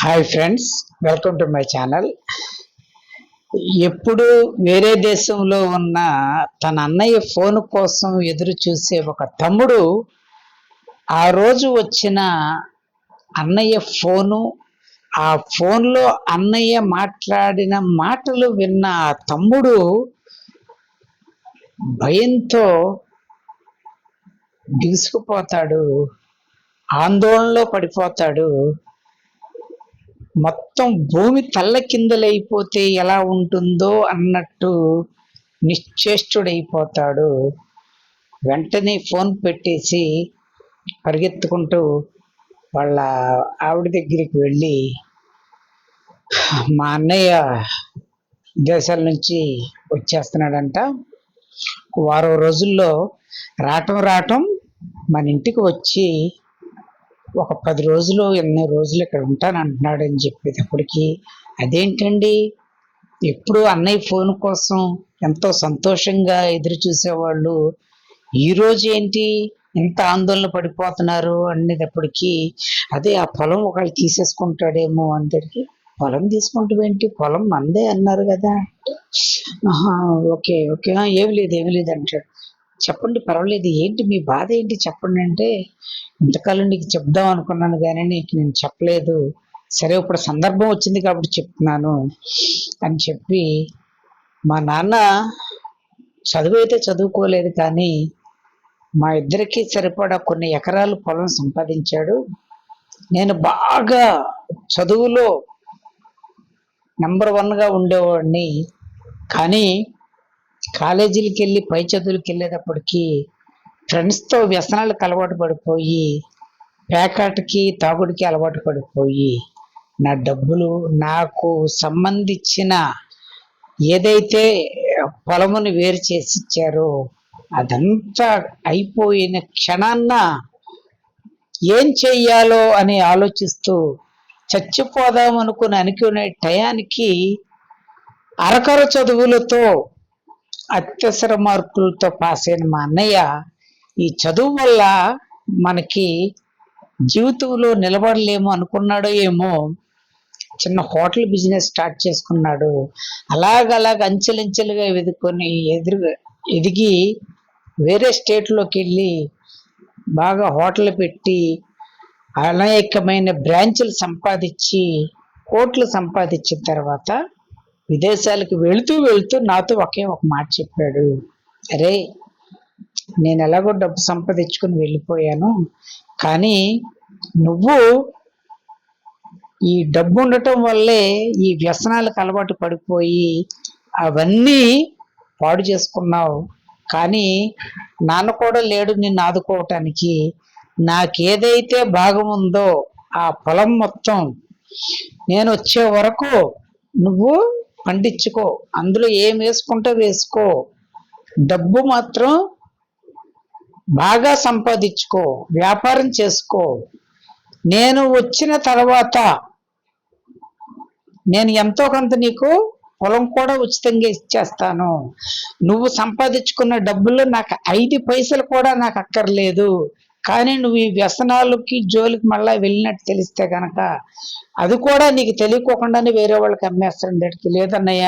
Hi friends, welcome to my channel. ఎప్పుడు వేరే దేశంలో ఉన్న తన అన్నయ్య ఫోన్ కోసం ఎదురు చూసే ఒక తమ్ముడు ఆ రోజు వచ్చిన అన్నయ్య ఫోను, ఆ ఫోన్లో అన్నయ్య మాట్లాడిన మాటలు విన్న ఆ తమ్ముడు భయంతో బిగుసుకుపోతాడు, ఆందోళనలో పడిపోతాడు. మొత్తం భూమి తల్లకిందులైపోతే ఎలా ఉంటుందో అన్నట్టు నిశ్చేష్టుడైపోతాడు. వెంటనే ఫోన్ పెట్టేసి పరిగెత్తుకుంటూ వాళ్ళ ఆవిడ దగ్గరికి వెళ్ళి, మా అన్నయ్య దేశాల నుంచి వచ్చేస్తున్నాడంట, వారం రోజుల్లో రావటం మన ఇంటికి వచ్చి ఒక 10 రోజులు 8 రోజులు ఇక్కడ ఉంటాను అంటున్నాడు అని చెప్పేటప్పటికి, అదేంటండి, ఎప్పుడు అన్నయ్య ఫోన్ కోసం ఎంతో సంతోషంగా ఎదురు చూసేవాళ్ళు ఈరోజు ఏంటి ఇంత ఆందోళన పడిపోతున్నారు అనేటప్పటికి, అదే ఆ పొలం ఒకళ్ళు తీసేసుకుంటాడేమో అందరికి. పొలం తీసుకుంటామేంటి, పొలం మందే అన్నారు కదా. ఓకే ఓకే, ఏమి లేదు అంటాడు. చెప్పండి, పర్వాలేదు, ఏంటి మీ బాధ ఏంటి చెప్పండి అంటే, ఇంతకాలం నీకు చెప్దాం అనుకున్నాను కానీ నీకు నేను చెప్పలేదు, సరే ఇప్పుడు సందర్భం వచ్చింది కాబట్టి చెప్తున్నాను అని చెప్పి, మా నాన్న చదువు అయితే చదువుకోలేదు కానీ మా ఇద్దరికి సరిపడా కొన్ని ఎకరాలు పొలం సంపాదించాడు. నేను బాగా చదువులో నెంబర్ 1గా ఉండేవాడిని, కానీ కాలేజీలకి వెళ్ళి పై చదువులకి వెళ్ళేటప్పటికి ఫ్రెండ్స్తో వ్యసనాలకు అలవాటు పడిపోయి, పేకాటకి తాగుడికి అలవాటు పడిపోయి, నా డబ్బులు నాకు సంబంధించిన ఏదైతే పొలమును వేరు చేసి ఇచ్చారో అదంతా అయిపోయిన క్షణాన్న ఏం చెయ్యాలో అని ఆలోచిస్తూ చచ్చిపోదాం అనుకునే టయానికి అరకొర చదువులతో అత్యవసర మార్కులతో పాస్ అయిన మా అన్నయ్య ఈ చదువు వల్ల మనకి జీవితంలో నిలబడలేము అనుకున్నాడో ఏమో, చిన్న హోటల్ బిజినెస్ స్టార్ట్ చేసుకున్నాడు. అలాగ అంచెలంచెలుగా ఎదిగి వేరే స్టేట్లోకి వెళ్ళి బాగా హోటల్ పెట్టి అనేకమైన బ్రాంచులు సంపాదించి కోట్లు సంపాదించిన తర్వాత విదేశాలకు వెళుతూ నాతో ఒకే ఒక మాట చెప్పాడు, అరే నేను ఎలాగో డబ్బు సంపాదించుకుని వెళ్ళిపోయాను, కానీ నువ్వు ఈ డబ్బు ఉండటం వల్లే ఈ వ్యసనాలకు అలవాటు పడిపోయి అవన్నీ పాడు చేసుకున్నావు, కానీ నాన్న కూడా లేడు నిన్ను ఆదుకోవటానికి. నాకేదైతే భాగం ఉందో ఆ పొలం మొత్తం నేను వచ్చే వరకు నువ్వు పండించుకో, అందులో ఏం వేసుకుంటే వేసుకో, డబ్బు మాత్రం బాగా సంపాదించుకో, వ్యాపారం చేసుకో, నేను వచ్చిన తర్వాత నేను ఎంతో కొంత నీకు పొలం కూడా ఉచితంగా ఇచ్చేస్తాను, నువ్వు సంపాదించుకున్న డబ్బుల్లో నాకు 5 పైసలు కూడా నాకు అక్కర్లేదు, కానీ నువ్వు ఈ వ్యసనాలకి జోలికి మళ్ళీ వెళ్ళినట్టు తెలిస్తే కనుక అది కూడా నీకు తెలియకోకుండానే వేరే వాళ్ళకి అమ్మేస్తాను. దానికి లేదన్నయ్య,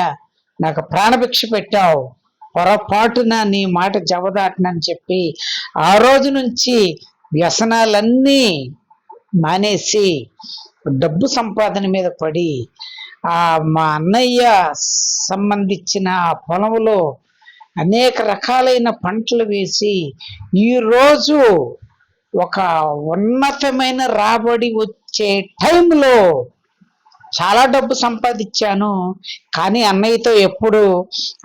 నాకు ప్రాణభిక్ష పెట్టావు, పొరపాటున నీ మాట జవదాటనని చెప్పి ఆ రోజు నుంచి వ్యసనాలన్నీ మానేసి డబ్బు సంపాదన మీద పడి మా అన్నయ్య సంబంధించిన పొలంలో అనేక రకాలైన పంటలు వేసి ఈరోజు ఒక ఉన్నతమైన రాబడి వచ్చే టైంలో చాలా డబ్బు సంపాదించాను. కానీ అన్నయ్యతో ఎప్పుడు,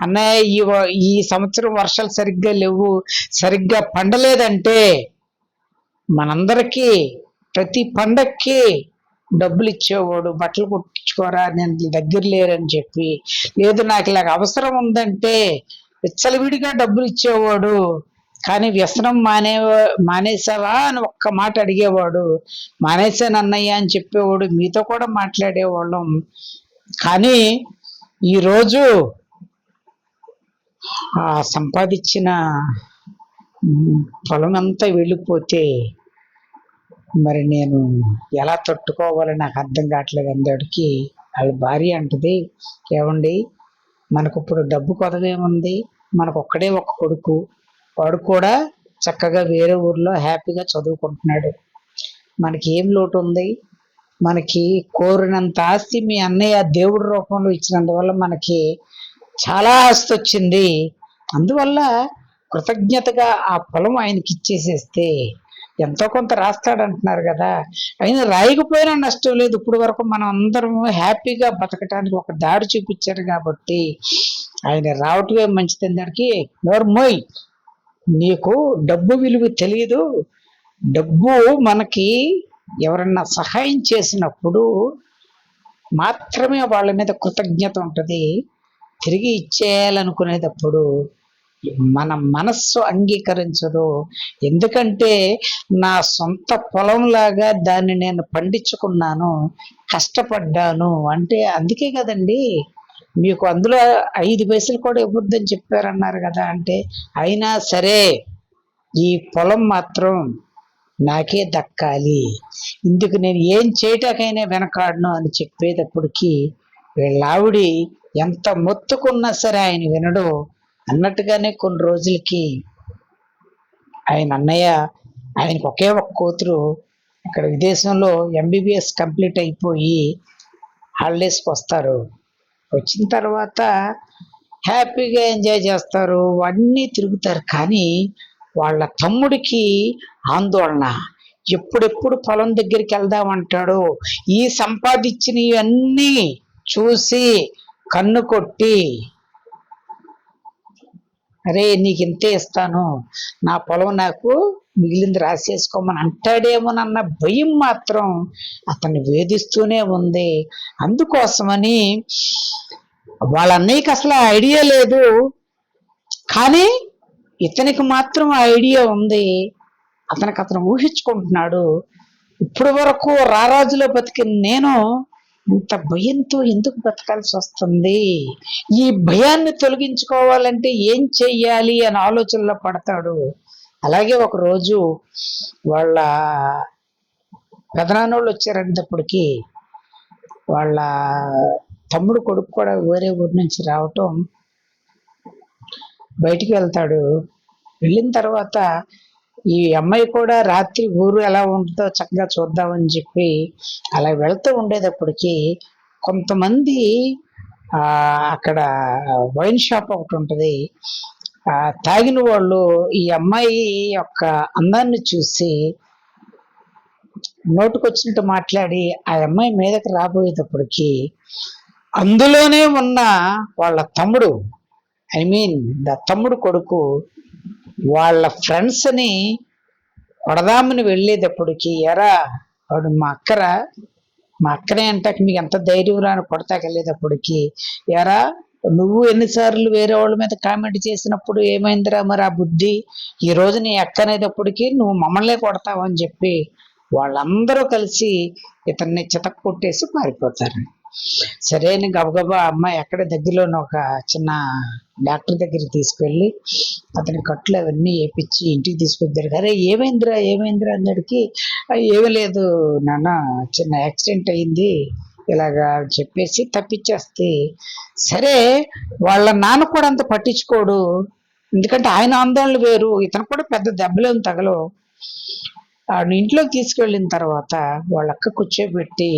అన్నయ్య ఈ సంవత్సరం వర్షాలు సరిగ్గా లేవు, సరిగ్గా పండలేదంటే మనందరికీ ప్రతి పండక్కి డబ్బులు ఇచ్చేవాడు, బట్టలు కుట్టించుకోరా నేను దగ్గర లేరని చెప్పి, లేదు నాకు ఇలాగ అవసరం ఉందంటే విచ్చలవిడిగా డబ్బులు ఇచ్చేవాడు, కానీ వ్యసనం మానేసావా అని ఒక్క మాట అడిగేవాడు. మానేసాను అన్నయ్య అని చెప్పేవాడు, మీతో కూడా మాట్లాడేవాళ్ళం. కానీ ఈరోజు ఆ సంపాదించిన పొలం అంతా వెళ్ళిపోతే మరి నేను ఎలా తట్టుకోవాలో నాకు అర్థం కావట్లేదు అందరికి. వాళ్ళ భార్య అంటది, ఏమండి మనకు ఇప్పుడు డబ్బు కొదవేముంది, మనకు ఒక్కడే ఒక కొడుకు, వాడు కూడా చక్కగా వేరే ఊర్లో హ్యాపీగా చదువుకుంటున్నాడు, మనకి ఏం లోటు ఉంది, మనకి కోరినంత ఆస్తి మీ అన్నయ్య దేవుడి రూపంలో ఇచ్చినందువల్ల మనకి చాలా ఆస్తి వచ్చింది, అందువల్ల కృతజ్ఞతగా ఆ పొలం ఆయనకి ఇచ్చేసేస్తే ఎంతో కొంత రాస్తాడంటున్నారు కదా, అయినా రాయకపోయినా నష్టం లేదు, ఇప్పుడు వరకు మనం అందరం హ్యాపీగా బతకటానికి ఒక దారి చూపించారు కాబట్టి ఆయన రావటమే మంచిది. దానికి నోర్మోయ్, నీకు డబ్బు విలువ తెలియదు, డబ్బు మనకి ఎవరన్నా సహాయం చేసినప్పుడు మాత్రమే వాళ్ళ మీద కృతజ్ఞత ఉంటుంది, తిరిగి ఇచ్చేయాలనుకునేటప్పుడు మన మనస్సు అంగీకరించదు. ఎందుకంటే నా సొంత పొలంలాగా దాన్ని నేను పండించుకున్నాను, కష్టపడ్డాను అంటే అందుకే కదండి మీకు అందులో 5 పైసలు కూడా ఇవ్వద్దని చెప్పారన్నారు కదా. అంటే అయినా సరే ఈ పొలం మాత్రం నాకే దక్కాలి, ఇందుకు నేను ఏం చేయటాకైనా వెనకాడను అని చెప్పేటప్పటికి వీళ్ళావిడి ఎంత మొత్తుకున్నా సరే ఆయన వినడు అన్నట్టుగానే కొన్ని రోజులకి ఆయన అన్నయ్య, ఆయనకు ఒకే ఒక కూతురు ఇక్కడ విదేశంలో ఎంబీబీఎస్ కంప్లీట్ అయిపోయి హాలిడేస్కి వస్తారు, వచ్చిన తర్వాత హ్యాపీగా ఎంజాయ్ చేస్తారు, అన్నీ తిరుగుతారు. కానీ వాళ్ళ తమ్ముడికి ఆందోళన, ఎప్పుడెప్పుడు పొలం దగ్గరికి వెళ్దామంటాడు, ఈ సంపాదించినవన్నీ చూసి కన్ను కొట్టి అరే నీకు ఇంతే ఇస్తాను, నా పొలం నాకు మిగిలింది రాసేసుకోమని అంటాడేమోనన్న భయం మాత్రం అతన్ని వేధిస్తూనే ఉంది. అందుకోసమని వాళ్ళ అన్నయ్యకి అసలు ఐడియా లేదు, కానీ ఇతనికి మాత్రం ఐడియా ఉంది, అతను ఊహించుకుంటున్నాడు. ఇప్పుడు వరకు రారాజులో బతికిన నేను ఇంత భయంతో ఎందుకు బతకాల్సి వస్తుంది, ఈ భయాన్ని తొలగించుకోవాలంటే ఏం చెయ్యాలి అని ఆలోచనలో పడతాడు. అలాగే ఒక రోజు వాళ్ళ పెదనాన్నోళ్ళు వచ్చారంటప్పటికి వాళ్ళ తమ్ముడు కొడుకు కూడా వేరే ఊరి నుంచి రావటం, బయటికి వెళ్తాడు. వెళ్ళిన తర్వాత ఈ అమ్మాయి కూడా రాత్రి ఊరు ఎలా ఉంటుందో చక్కగా చూద్దామని చెప్పి అలా వెళ్తూ ఉండేటప్పటికి కొంతమంది అక్కడ వైన్ షాప్ ఒకటి ఉంటుంది, తాగిన వాళ్ళు ఈ అమ్మాయి యొక్క అందాన్ని చూసి నోటుకొచ్చినట్టు మాట్లాడి ఆ అమ్మాయి మీదకి రాబోయేటప్పటికి అందులోనే ఉన్న వాళ్ళ తమ్ముడు, ఐ మీన్ తమ్ముడు కొడుకు వాళ్ళ ఫ్రెండ్స్ని కొడదామని వెళ్ళేటప్పటికి ఎరా వాడు మా అక్కనే అంటాక మీకు ఎంత ధైర్యం రాని కొడతాకి వెళ్ళేటప్పటికి ఎరా నువ్వు ఎన్నిసార్లు వేరే వాళ్ళ మీద కామెంట్ చేసినప్పుడు ఏమైందిరా మరి ఆ బుద్ధి, ఈ రోజు నీ అక్కనేటప్పటికి నువ్వు మమ్మల్నే కొడతావని చెప్పి వాళ్ళందరూ కలిసి ఇతన్ని చితక్ కొట్టేసి పారిపోతారు. సరే అని గబగబా అమ్మాయి అక్కడ దగ్గరలోనే ఒక చిన్న డాక్టర్ దగ్గరికి తీసుకెళ్ళి అతని కట్లు అవన్నీ వేపించి ఇంటికి తీసుకొచ్చారు. అరే ఏమైందిరా అందరికి, ఏమీ లేదు నాన్న, చిన్న యాక్సిడెంట్ అయింది ఇలాగా చెప్పేసి తప్పించేస్తే, సరే వాళ్ళ నాన్న కూడా అంత పట్టించుకోడు, ఎందుకంటే ఆయన ఆందోళన వేరు, ఇతను కూడా పెద్ద దెబ్బలేం తగలవు. ఆవిడ ఇంట్లోకి తీసుకెళ్ళిన తర్వాత వాళ్ళ అక్క కూర్చోబెట్టి,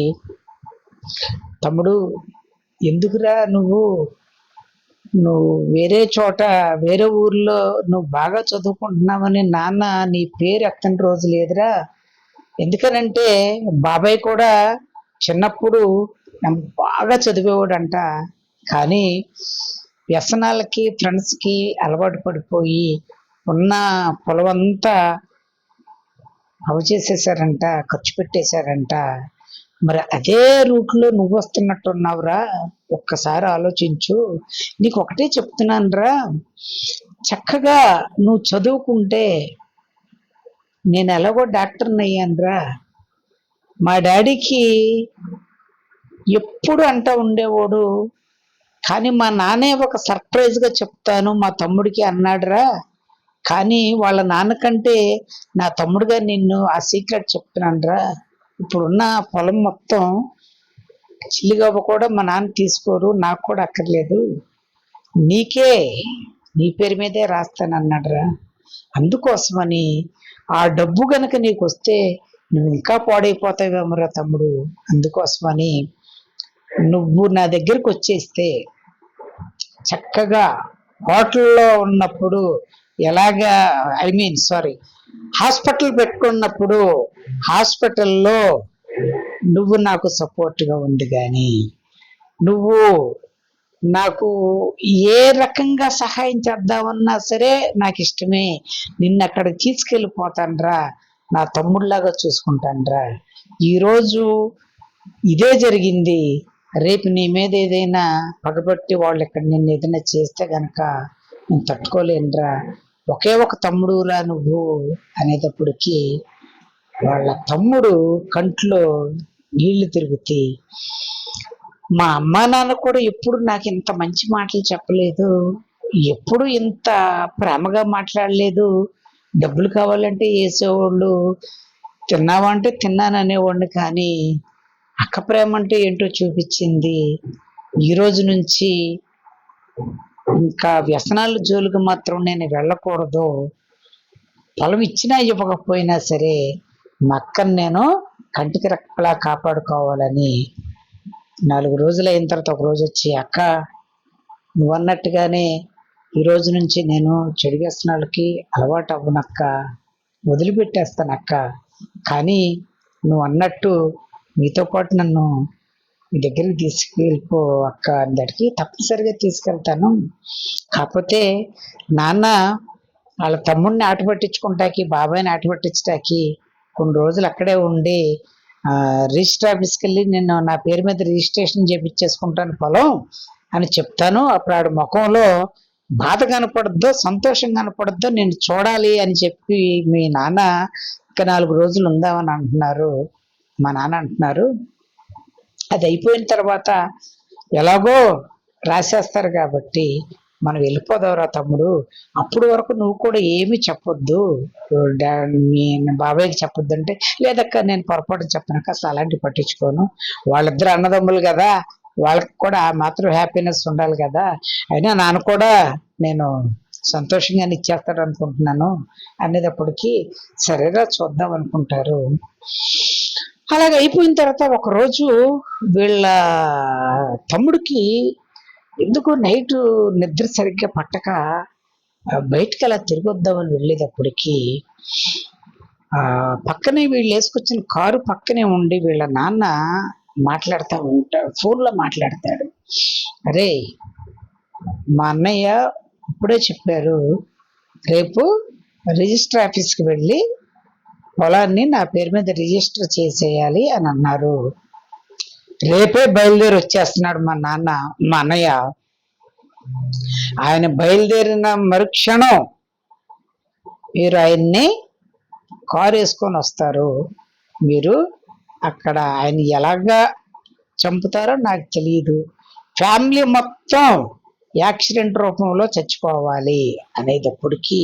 తమ్ముడు ఎందుకురా నువ్వు వేరే చోట వేరే ఊర్లో నువ్వు బాగా చదువుకుంటున్నావని నాన్న నీ పేరు ఎత్తని రోజు లేదురా, ఎందుకనంటే బాబాయ్ కూడా చిన్నప్పుడు బాగా చదివేవాడంట, కానీ వ్యసనాలకి ఫ్రెండ్స్కి అలవాటు పడిపోయి ఉన్న పొలం అంతా చేసేసారంట, ఖర్చు పెట్టేశారంట, మరి అదే రూట్లో నువ్వు వస్తున్నట్టున్నావురా, ఒక్కసారి ఆలోచించు, నీకు ఒకటే చెప్తున్నాను రా, చక్కగా నువ్వు చదువుకుంటే నేను ఎలాగో డాక్టర్ని అయ్యానురా, మా డాడీకి ఎప్పుడు అంటూ ఉండేవాడు, కానీ మా నాన్నే ఒక సర్ప్రైజ్గా చెప్తాను మా తమ్ముడికి అన్నాడురా, కానీ వాళ్ళ నాన్నకంటే నా తమ్ముడుగా నిన్ను ఆ సీక్రెట్ చెప్తున్నానురా. ఇప్పుడున్న పొలం మొత్తం చిల్లిగవ్వ కూడా మా నాన్న తీసుకోరు, నాకు కూడా అక్కర్లేదు, నీకే నీ పేరు మీదే రాస్తానన్నాడురా. అందుకోసమని ఆ డబ్బు గనక నీకు వస్తే నువ్వు ఇంకా పాడైపోతావేమోరా తమ్ముడు. అందుకోసమని నువ్వు నా దగ్గరికి వచ్చేస్తే చక్కగా హోటల్లో ఉన్నప్పుడు ఎలాగా హాస్పిటల్ పెట్టుకున్నప్పుడు హాస్పిటల్లో నువ్వు నాకు సపోర్ట్గా ఉంది, కానీ నువ్వు నాకు ఏ రకంగా సహాయం చేద్దామన్నా సరే నాకు ఇష్టమే, నిన్ను అక్కడికి తీసుకెళ్ళిపోతానురా, నా తమ్ముళ్ళలాగా చూసుకుంటానురా. ఈరోజు ఇదే జరిగింది, రేపు నీ మీద ఏదైనా పగబట్టి వాళ్ళు ఇక్కడ నిన్ను ఏదైనా చేస్తే గనక నేను తట్టుకోలేనురా, ఒకే ఒక తమ్ముడురా నువ్వు అనేటప్పటికి వాళ్ళ తమ్ముడు కంట్లో నీళ్లు తిరుగుతాయి. మా అమ్మా నాన్న కూడా ఎప్పుడు నాకు ఇంత మంచి మాటలు చెప్పలేదు, ఎప్పుడు ఇంత ప్రేమగా మాట్లాడలేదు. డబ్బులు కావాలంటే వేసేవాళ్ళు, తిన్నావా అంటే తిన్నాను అనేవాడిని, కానీ అక్క ప్రేమ అంటే ఏంటో చూపించింది. ఈ రోజు నుంచి ఇంకా వ్యసనాల జోలికి మాత్రం నేను వెళ్ళకూడదు. పొలం ఇచ్చినా ఇవ్వకపోయినా సరే మా అక్కని నేను కంటికి రెక్కలా కాపాడుకోవాలని 4 రోజులు అయిన తర్వాత ఒక రోజు వచ్చి, అక్క నువ్వు అన్నట్టుగానే ఈ రోజు నుంచి నేను చెడు వ్యసనాలకి అలవాటు అవ్వనక్క, వదిలిపెట్టేస్తాను అక్క, కానీ నువ్వు అన్నట్టు మీతో పాటు నన్ను మీ దగ్గరికి తీసుకెళ్ళిపో అక్క అందరికి, తప్పనిసరిగా తీసుకెళ్తాను. కాకపోతే నాన్న వాళ్ళ తమ్ముడిని ఆట పట్టించుకుంటాకి, బాబాయ్ని ఆట పట్టించటానికి కొన్ని రోజులు అక్కడే ఉండి రిజిస్టర్ ఆఫీస్కి వెళ్ళి నేను నా పేరు మీద రిజిస్ట్రేషన్ చేపించేసుకుంటాను పొలం అని చెప్తాను. అప్పుడు ఆడ ముఖంలో బాధ కనపడద్దో సంతోషం కనపడద్దో నేను చూడాలి అని చెప్పి మీ నాన్న ఇంకా 4 రోజులు ఉందామని అంటున్నారు. మా నాన్న అంటున్నారు, అది అయిపోయిన తర్వాత ఎలాగో రాసేస్తారు కాబట్టి మనం వెళ్ళిపోదావురా తమ్ముడు, అప్పుడు వరకు నువ్వు కూడా ఏమీ చెప్పొద్దు, మీ బాబాయ్కి చెప్పొద్దు అంటే, లేదక్క నేను పొరపాటు చెప్పనక్క, అసలు అలాంటివి పట్టించుకోను, వాళ్ళిద్దరు అన్నదమ్ములు కదా, వాళ్ళకి కూడా మాత్రం హ్యాపీనెస్ ఉండాలి కదా, అయినా నాన్న కూడా నేను సంతోషంగానే ఇచ్చేస్తాడు అనుకుంటున్నాను అనేటప్పటికి సరేగా చూద్దాం అనుకుంటారు. అలాగ అయిపోయిన తర్వాత ఒకరోజు వీళ్ళ తమ్ముడికి ఎందుకు నైట్ నిద్ర సరిగ్గా పట్టక బయటికి అలా తిరిగొద్దామని వెళ్ళేటప్పటికి పక్కనే వీళ్ళు వేసుకొచ్చిన కారు పక్కనే ఉండి వీళ్ళ నాన్న మాట్లాడుతూ ఉంటాడు, ఫోన్లో మాట్లాడతాడు. అరే మా అన్నయ్య ఇప్పుడే చెప్పారు, రేపు రిజిస్టర్ ఆఫీస్కి వెళ్ళి పొలాన్ని నా పేరు మీద రిజిస్టర్ చేసేయాలి అని అన్నారు. రేపే బయలుదేరి వచ్చేస్తున్నాడు మా అన్నయ్య. ఆయన బయలుదేరిన మరుక్షణం మీరు ఆయన్ని కారు వేసుకొని వస్తారు, మీరు అక్కడ ఆయన ఎలాగా చంపుతారో నాకు తెలియదు, ఫ్యామిలీ మొత్తం యాక్సిడెంట్ రూపంలో చచ్చిపోవాలి అనేటప్పటికీ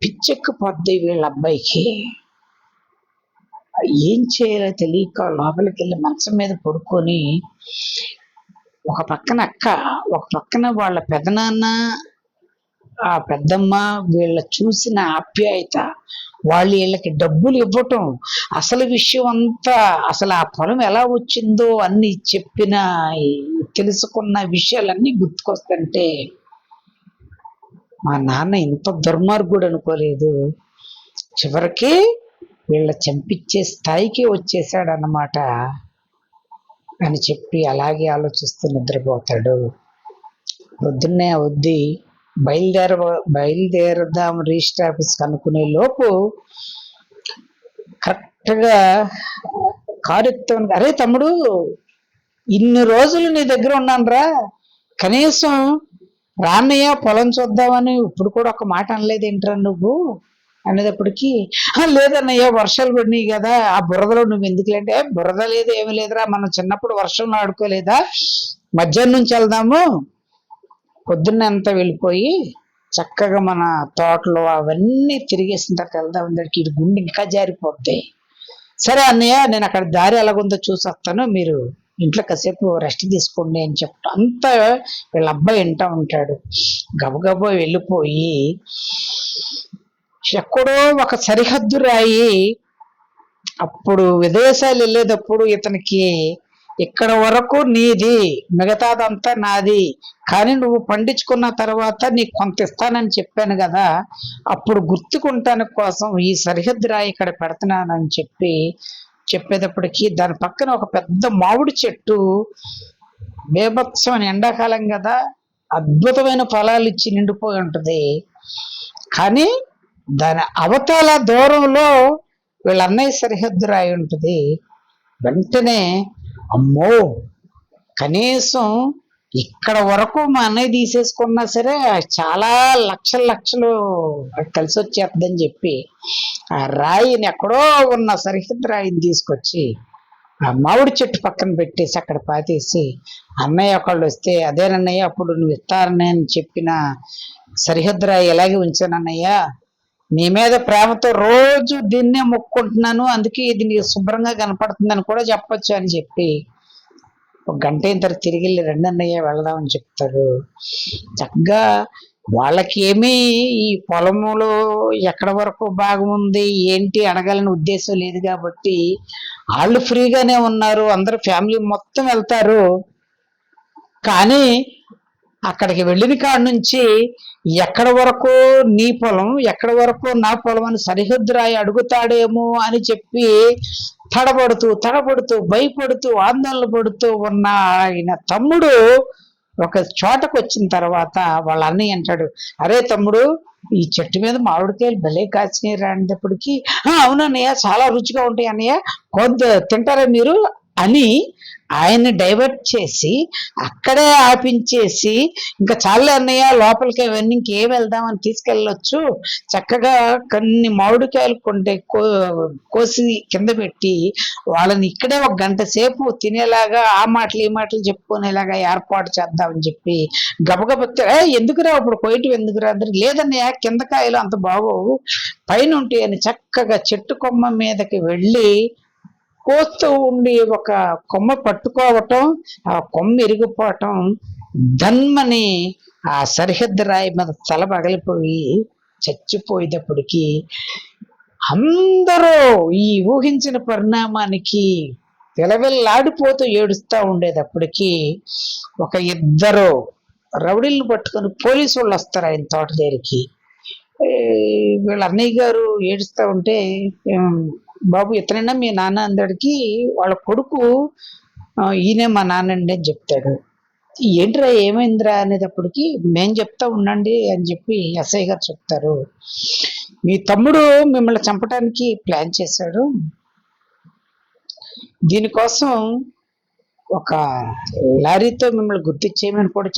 పిచ్చెక్కిపోద్ది వీళ్ళ అబ్బాయికి. ఏం చేయాలో తెలియక లోపలికి వెళ్ళి మంచం మీద పడుకొని, ఒక పక్కన అక్క, ఒక పక్కన వాళ్ళ పెదనాన్న, ఆ పెద్దమ్మ, వీళ్ళ చూసిన ఆప్యాయత, వాళ్ళు వీళ్ళకి డబ్బులు ఇవ్వటం, అసలు విషయం అంతా, అసలు ఆ పొలం ఎలా వచ్చిందో అన్ని చెప్పిన తెలుసుకున్న విషయాలన్నీ గుర్తుకొస్తుంటే మా నాన్న ఇంత దుర్మార్గుడు అనుకోలేదు, చివరికి వీళ్ళ చంపించే స్థాయికి వచ్చేసాడు అన్నమాట అని చెప్పి అలాగే ఆలోచిస్తూ నిద్రపోతాడు. పొద్దున్నే వద్ది బయలుదేరదాం రిజిస్టర్ ఆఫీస్కి అనుకునే లోపు కరెక్ట్గా కారు ఎక్కుతాను, అరే తమ్ముడు ఇన్ని రోజులు నీ దగ్గర ఉన్నానురా, కనీసం రాన్నయ్య పొలం చూద్దామని ఇప్పుడు కూడా ఒక మాట అనలేదు ఏంట్రా నువ్వు అనేటప్పటికి, లేదన్నయ్య వర్షాలు పడినాయి కదా, ఆ బురదలో నువ్వు ఎందుకులేంటే, బురద లేదు ఏమి లేదురా, మనం చిన్నప్పుడు వర్షంలో ఆడుకోలేదా, మధ్యాహ్నం నుంచి వెళ్దాము, పొద్దున్న అంతా వెళ్ళిపోయి చక్కగా మన తోటలో అవన్నీ తిరిగేసిన తర్వాత వెళ్దాం అందరికి ఇది గుండె ఇంకా జారిపోద్ది. సరే అన్నయ్య నేను అక్కడ దారి ఎలాగుందో చూసి వస్తాను, మీరు ఇంట్లో కాసేపు రెస్ట్ తీసుకోండి అని చెప్తా. అంతా వీళ్ళ అబ్బాయి వింటా ఉంటాడు. గబగబా వెళ్ళిపోయి ఎక్కడో ఒక సరిహద్దు రాయి, అప్పుడు విదేశాలు వెళ్ళేటప్పుడు ఇతనికి ఇక్కడ వరకు నీది, మిగతాదంతా నాది, కానీ నువ్వు పండించుకున్న తర్వాత నీకు కొంత ఇస్తానని చెప్పాను కదా, అప్పుడు గుర్తుకుంటాను కోసం ఈ సరిహద్దు రాయి ఇక్కడ పెడుతున్నానని చెప్పేటప్పటికి దాని పక్కన ఒక పెద్ద మామిడి చెట్టు, బీభత్సమైన ఎండాకాలం కదా, అద్భుతమైన ఫలాలు ఇచ్చి నిండిపోయి ఉంటుంది. కానీ దాని అవతల దూరంలో వీళ్ళ అన్నయ్య సరిహద్దు రాయి ఉంటుంది. వెంటనే అమ్మో, కనీసం ఇక్కడ వరకు మా అన్నయ్య తీసేసుకున్నా సరే చాలా లక్షలు కలిసి వచ్చేస్తుందని చెప్పి ఆ రాయిని, ఎక్కడో ఉన్న సరిహద్దు రాయిని తీసుకొచ్చి ఆ మామిడి చెట్టు పక్కన పెట్టేసి అక్కడ పాతేసి, అన్నయ్య ఒకళ్ళు వస్తే అదేనన్నయ్య అప్పుడు నువ్వు ఇస్తారని చెప్పిన సరిహద్దు రాయి ఎలాగే ఉంచానన్నయ్య, నీ మీద ప్రేమతో రోజు దీన్నే మొక్కుంటున్నాను, అందుకే ఇది నీకు శుభ్రంగా కనపడుతుందని కూడా చెప్పొచ్చు అని చెప్పి ఒక గంట అయిన తర్వాత తిరిగి వెళ్ళి రండి అన్నయ్య వెళదామని చెప్తారు. చక్కగా వాళ్ళకి ఏమీ ఈ పొలములో ఎక్కడ వరకు భాగం ఉంది ఏంటి అడగాలని ఉద్దేశం లేదు కాబట్టి వాళ్ళు ఫ్రీగానే ఉన్నారు, అందరూ ఫ్యామిలీ మొత్తం వెళ్తారు. కానీ అక్కడికి వెళ్ళిన కాడ నుంచి ఎక్కడ వరకు నీ పొలం ఎక్కడ వరకు నా పొలం అని సరిహద్దు రాయి అడుగుతాడేమో అని చెప్పి తడబడుతూ భయపడుతూ ఆందోళన పడుతూ ఉన్న ఆయన తమ్ముడు ఒక చోటకు వచ్చిన తర్వాత వాళ్ళ అన్నయ్య అంటాడు, అరే తమ్ముడు ఈ చెట్టు మీద మామిడికాయలు భలే కాచినాయి రానేటప్పటికి, అవునన్నయ్య చాలా రుచిగా ఉంటాయి అన్నయ్య, కొంత తింటారా మీరు అని ఆయన్ని డైవర్ట్ చేసి అక్కడే ఆపించేసి, ఇంకా చాలే అన్నయ్య లోపలికి ఇవన్నీ ఇంకేం వెళ్దామని తీసుకెళ్ళొచ్చు, చక్కగా కొన్ని మామిడికాయలు కొంటే కోసి కింద పెట్టి వాళ్ళని ఇక్కడే ఒక గంట సేపు తినేలాగా ఆ మాటలు ఈ మాటలు చెప్పుకునేలాగా ఏర్పాటు చేద్దామని చెప్పి గబగబా ఎందుకురా ఇప్పుడు కొయ్యటం ఎందుకురా అందరు, లేదన్నయ్య కింద కాయలు అంత బాగోవు పైన ఉంటాయి అని చక్కగా చెట్టు కొమ్మ మీదకి వెళ్ళి కోస్తూ ఉండి ఒక కొమ్మ పట్టుకోవటం, ఆ కొమ్మ ఇరిగిపోవటం, ధన్మని ఆ సరిహద్దు రాయి మీద తల పగిలిపోయి చచ్చిపోయేటప్పటికి అందరూ ఈ ఊహించిన పరిణామానికి విలవిల్లాడిపోతూ ఏడుస్తూ ఉండేటప్పటికి ఒక ఇద్దరు రౌడీలను పట్టుకొని పోలీసు వాళ్ళు వస్తారు ఆయన తోట దగ్గరికి. వీళ్ళ అన్నయ్య గారు ఏడుస్తూ ఉంటే, బాబు ఇతనైనా మీ నాన్న అందరికి, వాళ్ళ కొడుకు ఈయనే మా నాన్నండి అని చెప్తాడు. ఏంట్రా ఏమైందిరా అనేటప్పటికి మేం చెప్తా ఉండండి అని చెప్పి ఎస్ఐ గారు చెప్తారు, మీ తమ్ముడు మిమ్మల్ని చంపడానికి ప్లాన్ చేశాడు, దీనికోసం ఒక లారీతో మిమ్మల్ని గుర్తించేయమని కూడా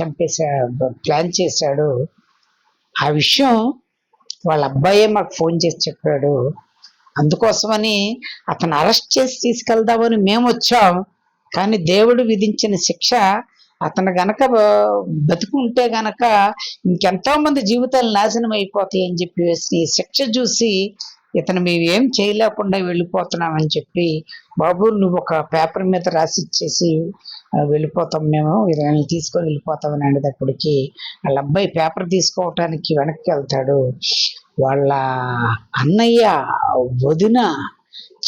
ప్లాన్ చేశాడు, ఆ విషయం వాళ్ళ అబ్బాయే మాకు ఫోన్ చేసి చెప్పాడు, అందుకోసమని అతను అరెస్ట్ చేసి తీసుకెళ్దామని మేము వచ్చాం, కానీ దేవుడు విధించిన శిక్ష అతను గనక బతుకుంటే గనక ఇంకెంతో మంది జీవితాలు నాశనం అయిపోతాయి అని చెప్పి ఈ శిక్ష చూసి ఇతను మేము ఏం చేయలేకుండా వెళ్ళిపోతున్నామని చెప్పి, బాబు నువ్వు ఒక పేపర్ మీద రాసి ఇచ్చేసి వెళ్ళిపోతాం, మేము ఇతను తీసుకొని వెళ్ళిపోతామని అనేటప్పటికి వాళ్ళ అబ్బాయి పేపర్ తీసుకోవటానికి వెనక్కి వెళ్తాడు. వాళ్ళ అన్నయ్య వదిన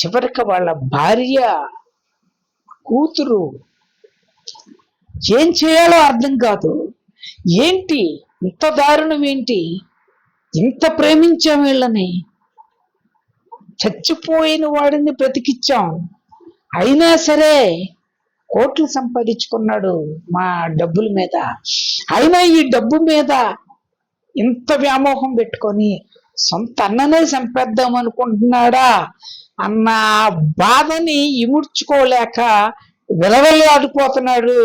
చివరికి వాళ్ళ భార్య కూతురు ఏం చేయాలో అర్థం కాదు, ఏంటి ఇంత దారుణం, ఏంటి ఇంత ప్రేమించాం వీళ్ళని, చచ్చిపోయిన వాడిని బ్రతికిచ్చాం, అయినా సరే కోట్లు సంపాదించుకున్నాడు మా డబ్బుల మీద, అయినా ఈ డబ్బు మీద ఇంత వ్యామోహం పెట్టుకొని సొంత అన్ననే చంపేద్దాం అనుకుంటున్నాడా అన్న బాధని ఇముడ్చుకోలేక విలవెల్లాడిపోతున్నాడు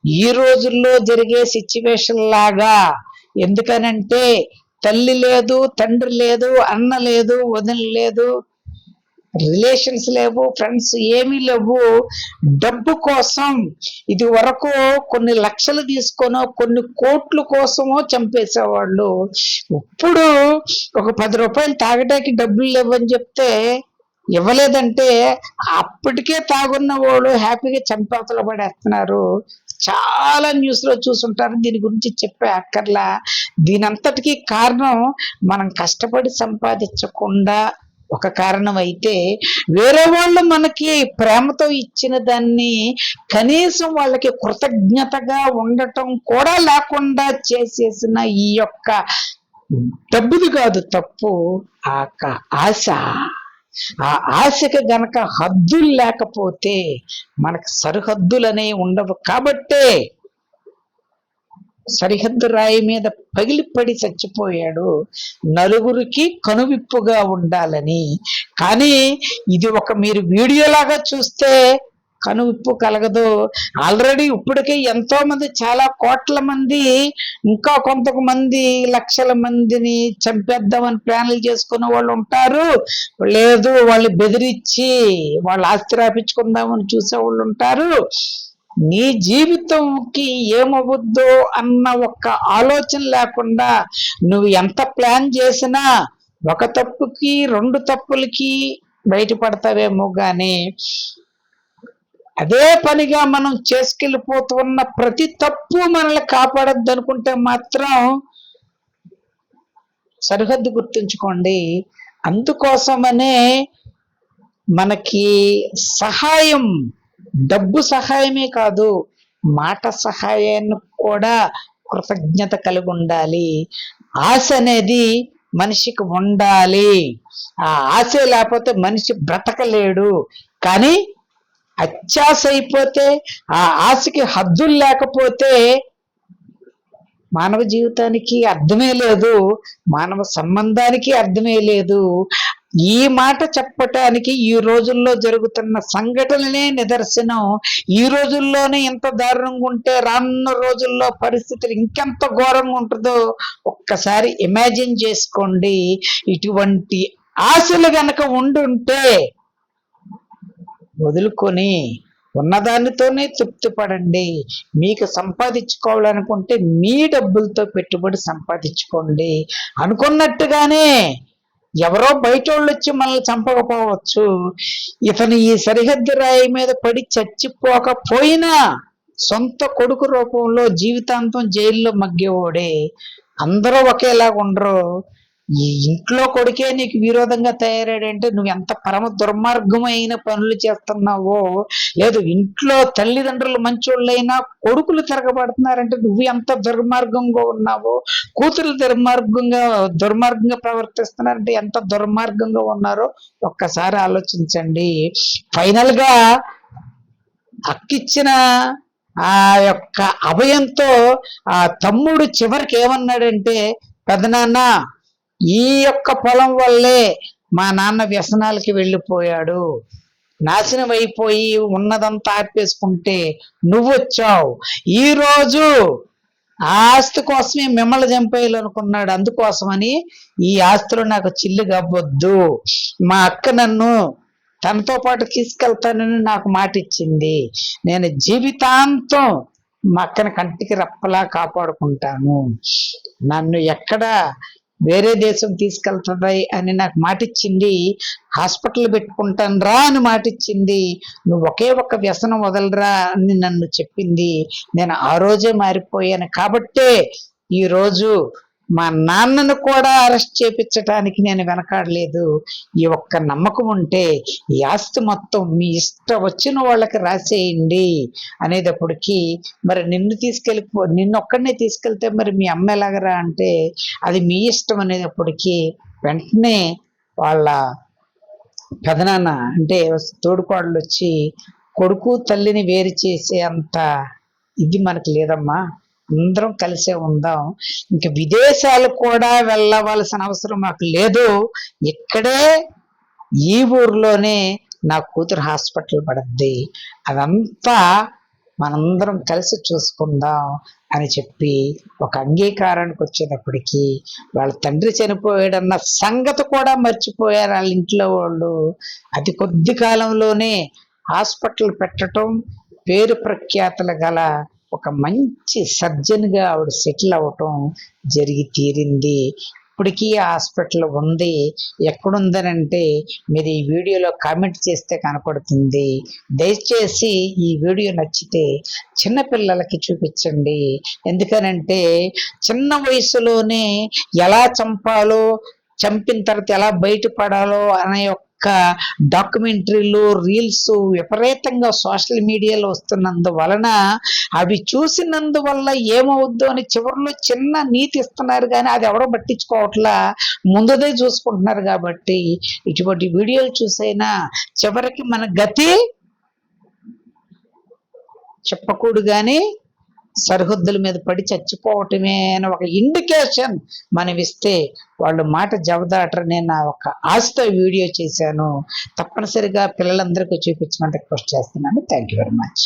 ఈ రోజుల్లో జరిగే సిచ్యువేషన్ లాగా. ఎందుకనంటే తల్లి లేదు, తండ్రి లేదు, అన్న లేదు, వదిన లేదు, రిలేషన్స్ లేవు, ఫ్రెండ్స్ ఏమీ లేవు. డబ్బు కోసం ఇది వరకు కొన్ని లక్షలు తీసుకొనో కొన్ని కోట్ల కోసమో చంపేసేవాళ్ళు. ఇప్పుడు ఒక 10 రూపాయలు తాగడానికి డబ్బులు లేవని చెప్తే ఇవ్వలేదంటే అప్పటికే తాగున్న వాళ్ళు హ్యాపీగా చంపవతల పడేస్తున్నారు. చాలా న్యూస్ లో చూసుంటారు, దీని గురించి చెప్పే అక్కర్లా. దీని అంతటికీ కారణం మనం కష్టపడి సంపాదించకుండా ఒక కారణం అయితే, వేరే వాళ్ళు మనకి ప్రేమతో ఇచ్చిన దాన్ని కనీసం వాళ్ళకి కృతజ్ఞతగా ఉండటం కూడా లేకుండా చేసేసిన ఈ యొక్క డబ్బుది కాదు తప్పు, ఆశ. ఆ ఆశకి గనక హద్దులు లేకపోతే మనకు సరిహద్దులు అనేవి ఉండవు. కాబట్టే సరిహద్దు రాయి మీద పగిలిపడి చచ్చిపోయాడు, నలుగురికి కనువిప్పుగా ఉండాలని. కానీ ఇది ఒక మీరు వీడియోలాగా చూస్తే కనువిప్పు కలగదు. ఆల్రెడీ ఇప్పటికే ఎంతో మంది, చాలా కోట్ల మంది, ఇంకా కొంతమంది లక్షల మందిని చంపేద్దామని ప్లాన్లు చేసుకునే వాళ్ళు ఉంటారు. లేదు, వాళ్ళు బెదిరించి వాళ్ళు ఆస్తి రాపించుకుందామని చూసే వాళ్ళు ఉంటారు. నీ జీవితంకి ఏమవుద్దో అన్న ఒక్క ఆలోచన లేకుండా నువ్వు ఎంత ప్లాన్ చేసినా ఒక తప్పుకి 2 తప్పులకి బయటపడతావేమో గాని, అదే పనిగా మనం చేసుకెళ్ళిపోతున్న ప్రతి తప్పు మనల్ని కాపాడద్దు అనుకుంటే మాత్రం సరిహద్దు గుర్తుంచుకోండి. అందుకోసమనే మనకి సహాయం, డబ్బు సహాయమే కాదు, మాట సహాయాన్ని కూడా కృతజ్ఞత కలిగి ఉండాలి. ఆశ అనేది మనిషికి ఉండాలి. ఆ ఆశ లేకపోతే మనిషి బ్రతకలేడు. కానీ అత్యాశ అయిపోతే, ఆ ఆశకి హద్దులు లేకపోతే మానవ జీవితానికి అర్థమే లేదు, మానవ సంబంధానికి అర్థమే లేదు. ఈ మాట చెప్పటానికి ఈ రోజుల్లో జరుగుతున్న సంఘటనలే నిదర్శనం. ఈ రోజుల్లోనే ఇంత దారుణంగా ఉంటే రానున్న రోజుల్లో పరిస్థితులు ఇంకెంత ఘోరంగా ఉంటుందో ఒక్కసారి ఇమాజిన్ చేసుకోండి. ఇటువంటి ఆశలు గనక ఉండుంటే వదులుకొని ఉన్నదానితోనే తృప్తి పడండి. మీకు సంపాదించుకోవాలనుకుంటే మీ డబ్బులతో పెట్టుబడి సంపాదించుకోండి. అనుకున్నట్టుగానే ఎవరో బయట వాళ్ళు వచ్చి మనల్ని చంపకపోవచ్చు. ఇతను ఈ సరిహద్దు రాయి మీద పడి చచ్చిపోకపోయినా సొంత కొడుకు రూపంలో జీవితాంతం జైల్లో మగ్గేవాడే. అందరూ ఒకేలాగా ఉండరు. ఈ ఇంట్లో కొడుకే నీకు విరోధంగా తయారాడంటే నువ్వు ఎంత పరమ దుర్మార్గమైన పనులు చేస్తున్నావో, లేదు ఇంట్లో తల్లిదండ్రులు మంచోళ్ళైనా కొడుకులు తిరగబడుతున్నారంటే నువ్వు ఎంత దుర్మార్గంగా ఉన్నావో, కూతురు దుర్మార్గంగా ప్రవర్తిస్తున్నారంటే ఎంత దుర్మార్గంగా ఉన్నారో ఒక్కసారి ఆలోచించండి. ఫైనల్ గా అక్కిచ్చిన ఆ యొక్క అభయంతో ఆ తమ్ముడు చివరికి ఏమన్నాడంటే, పెదనాన్న, ఈ యొక్క పొలం వల్లే మా నాన్న వ్యసనాలకి వెళ్ళిపోయాడు, నాశనం అయిపోయి ఉన్నదంతా ఆర్పేసుకుంటే నువ్వు వచ్చావు. ఈ రోజు ఆ ఆస్తి కోసమే మిమ్మల్ని చంపేయాలనుకున్నాడు. అందుకోసమని ఈ ఆస్తిలో నాకు చిల్లు గవ్వొద్దు. మా అక్క నన్ను తనతో పాటు తీసుకెళ్తానని నాకు మాట ఇచ్చింది. నేను జీవితాంతం మా అక్కని కంటికి రెప్పలా కాపాడుకుంటాను. నన్ను ఎక్కడ వేరే దేశం తీసుకెళ్తుంది అని నాకు మాటిచ్చింది. హాస్పిటల్ పెట్టుకుంటాను రా అని మాటిచ్చింది. నువ్వు ఒకే ఒక్క వ్యసనం వదలరా అని నన్ను చెప్పింది. నేను ఆ రోజే మారిపోయాను. కాబట్టే ఈరోజు మా నాన్నను కూడా అరెస్ట్ చేపించడానికి నేను వెనకాడలేదు. ఈ ఒక్క నమ్మకం ఉంటే ఈ ఆస్తి మొత్తం మీ ఇష్టం వచ్చిన వాళ్ళకి రాసేయండి అనేటప్పటికీ, మరి నిన్ను ఒక్కడనే తీసుకెళ్తే మరి మీ అమ్మ ఎలాగరా అంటే అది మీ ఇష్టం అనేటప్పటికీ వెంటనే వాళ్ళ పెదనాన్న అంటే తోడుకోడలు వచ్చి, కొడుకు తల్లిని వేరు చేసే అంత ఇది మనకు లేదమ్మా, అందరం కలిసే ఉందాం, ఇంక విదేశాలు కూడా వెళ్ళవలసిన అవసరం మాకు లేదు, ఇక్కడే ఈ ఊర్లోనే నా కూతురు హాస్పిటల్ పడద్ది. అదంతా మనందరం కలిసి చూసుకుందాం అని చెప్పి ఒక అంగీకారానికి వచ్చేటప్పటికి వాళ్ళ తండ్రి చనిపోయాడన్న సంగతి కూడా మర్చిపోయారు వాళ్ళ ఇంట్లో వాళ్ళు. అతి కొద్ది కాలంలోనే హాస్పిటల్ పెట్టడం, పేరు ప్రఖ్యాతలు గల ఒక మంచి సర్జన్గా ఆవిడ సెటిల్ అవ్వటం జరిగి తీరింది. ఇప్పటికీ హాస్పిటల్ ఉంది. ఎక్కడుందనంటే మీరు ఈ వీడియోలో కామెంట్ చేస్తే కనపడుతుంది. దయచేసి ఈ వీడియో నచ్చితే చిన్నపిల్లలకి చూపించండి. ఎందుకనంటే చిన్న వయసులోనే ఎలా చంపాలో, చంపిన తర్వాత ఎలా బయటపడాలో అనే డాక్యుమెంటరీలు, రీల్స్ విపరీతంగా సోషల్ మీడియాలో వస్తున్నందువలన అవి చూసినందువల్ల ఏమవుద్దో అని చివరిలో చిన్న నీతి ఇస్తున్నారు, కానీ అది ఎవరో పట్టించుకోవట్లా, ముందుదే చూసుకుంటున్నారు. కాబట్టి ఇటువంటి వీడియోలు చూసైనా చివరికి మన గతి చెప్పకూడదు, కానీ సరిహద్దుల మీద పడి చచ్చిపోవటమే అని ఒక ఇండికేషన్ మనం ఇస్తే వాళ్ళు మాట జవదాటరనే నా ఒక ఆశతో వీడియో చేశాను. తప్పనిసరిగా పిల్లలందరికీ చూపించమని రిక్వెస్ట్ చేస్తున్నాను. Thank you very much.